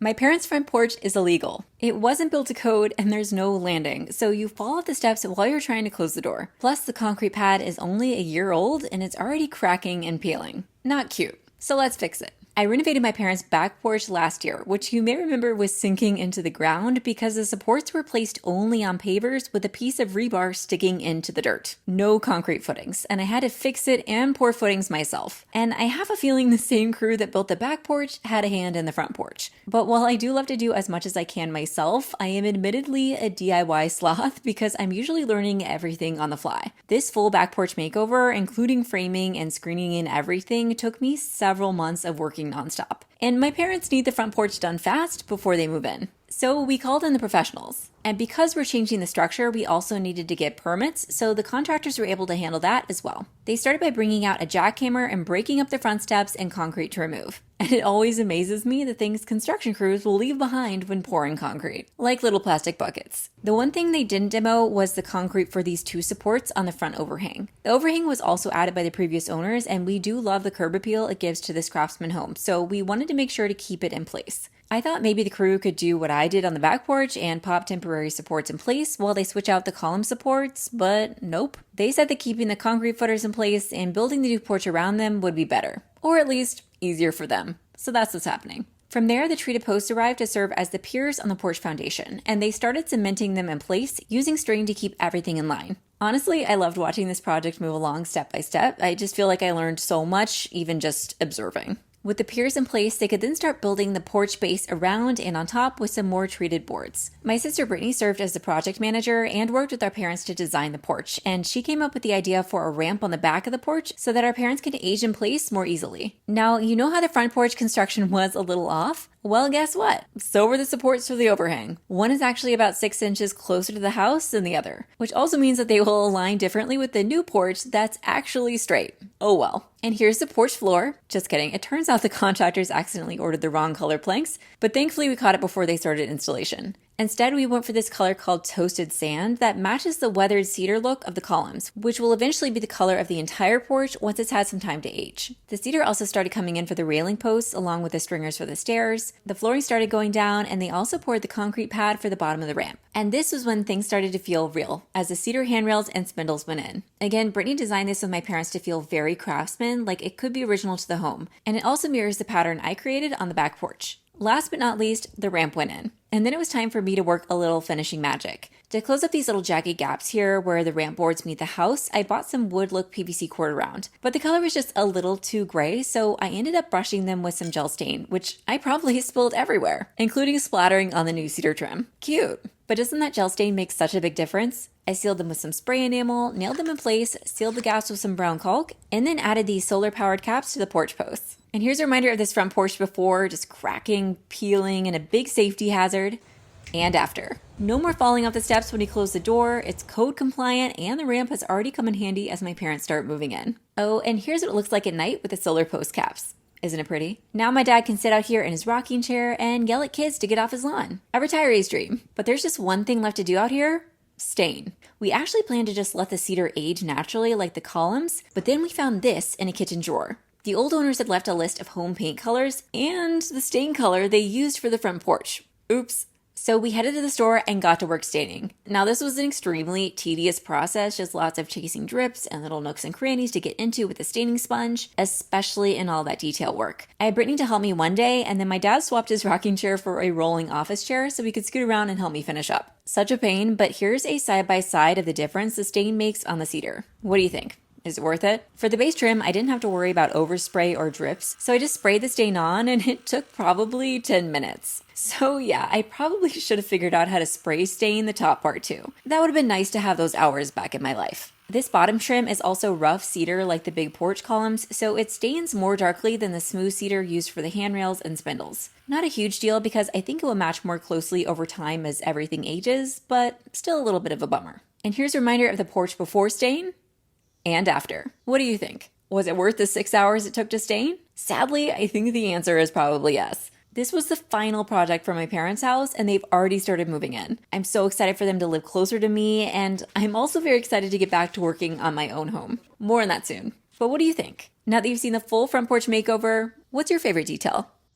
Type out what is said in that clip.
My parents' front porch is illegal. It wasn't built to code and there's no landing, so you fall off the steps while you're trying to close the door. Plus, the concrete pad is only a year old and it's already cracking and peeling. Not cute. So let's fix it. I renovated my parents' back porch last year, which you may remember was sinking into the ground because the supports were placed only on pavers with a piece of rebar sticking into the dirt. No concrete footings, and I had to fix it and pour footings myself. And I have a feeling the same crew that built the back porch had a hand in the front porch. But while I do love to do as much as I can myself, I am admittedly a DIY sloth because I'm usually learning everything on the fly. This full back porch makeover, including framing and screening and everything, took me several months of working nonstop. And my parents need the front porch done fast before they move in. So we called in the professionals. And because we're changing the structure, we also needed to get permits, so the contractors were able to handle that as well. They started by bringing out a jackhammer and breaking up the front steps and concrete to remove. And it always amazes me the things construction crews will leave behind when pouring concrete, like little plastic buckets. The one thing they didn't demo was the concrete for these two supports on the front overhang. The overhang was also added by the previous owners, and we do love the curb appeal it gives to this Craftsman home, so we wanted to make sure to keep it in place. I thought maybe the crew could do what I did on the back porch and pop temporary supports in place while they switch out the column supports, but nope. They said that keeping the concrete footers in place and building the new porch around them would be better, or at least easier for them. So that's what's happening. From there, the treated posts arrived to serve as the piers on the porch foundation, and they started cementing them in place using string to keep everything in line. Honestly, I loved watching this project move along step by step. I just feel like I learned so much even just observing. With the piers in place, they could then start building the porch base around and on top with some more treated boards. My sister Brittany served as the project manager and worked with our parents to design the porch, and she came up with the idea for a ramp on the back of the porch so that our parents could age in place more easily. Now, you know how the front porch construction was a little off? Well, guess what? So were the supports for the overhang. One is actually about 6 inches closer to the house than the other, which also means that they will align differently with the new porch that's actually straight. Oh well. And here's the porch floor. Just kidding. It turns out the contractors accidentally ordered the wrong color planks, but thankfully we caught it before they started installation. Instead, we went for this color called toasted sand that matches the weathered cedar look of the columns, which will eventually be the color of the entire porch once it's had some time to age. The cedar also started coming in for the railing posts along with the stringers for the stairs. The flooring started going down, and they also poured the concrete pad for the bottom of the ramp. And this was when things started to feel real, as the cedar handrails and spindles went in. Again, Brittany designed this with my parents to feel very craftsman, like it could be original to the home. And it also mirrors the pattern I created on the back porch. Last but not least, the ramp went in. And then it was time for me to work a little finishing magic. To close up these little jagged gaps here where the ramp boards meet the house, I bought some wood look PVC cord around. But the color was just a little too gray, so I ended up brushing them with some gel stain, which I probably spilled everywhere, including splattering on the new cedar trim. Cute. But doesn't that gel stain make such a big difference? I sealed them with some spray enamel, nailed them in place, sealed the gaps with some brown caulk, and then added these solar-powered caps to the porch posts. And here's a reminder of this front porch before, just cracking, peeling, and a big safety hazard. And after. No more falling off the steps when you close the door, it's code compliant, and the ramp has already come in handy as my parents start moving in. Oh, and here's what it looks like at night with the solar post caps. Isn't it pretty? Now my dad can sit out here in his rocking chair and yell at kids to get off his lawn. A retiree's dream. But there's just one thing left to do out here. Stain. We actually planned to just let the cedar age naturally like the columns, but then we found this in a kitchen drawer. The old owners had left a list of home paint colors and the stain color they used for the front porch. Oops. So we headed to the store and got to work staining. Now this was an extremely tedious process, just lots of chasing drips and little nooks and crannies to get into with the staining sponge, especially in all that detail work. I had Brittany to help me one day, and then my dad swapped his rocking chair for a rolling office chair so he could scoot around and help me finish up. Such a pain, but here's a side-by-side of the difference the stain makes on the cedar. What do you think? Is it worth it? For the base trim, I didn't have to worry about overspray or drips, so I just sprayed the stain on and it took probably 10 minutes. So yeah, I probably should have figured out how to spray stain the top part too. That would have been nice to have those hours back in my life. This bottom trim is also rough cedar like the big porch columns, so it stains more darkly than the smooth cedar used for the handrails and spindles. Not a huge deal because I think it will match more closely over time as everything ages, but still a little bit of a bummer. And here's a reminder of the porch before stain and after. What do you think? Was it worth the 6 hours it took to stain? Sadly, I think the answer is probably yes. This was the final project for my parents' house, and they've already started moving in. I'm so excited for them to live closer to me, and I'm also very excited to get back to working on my own home. More on that soon. But what do you think? Now that you've seen the full front porch makeover, what's your favorite detail?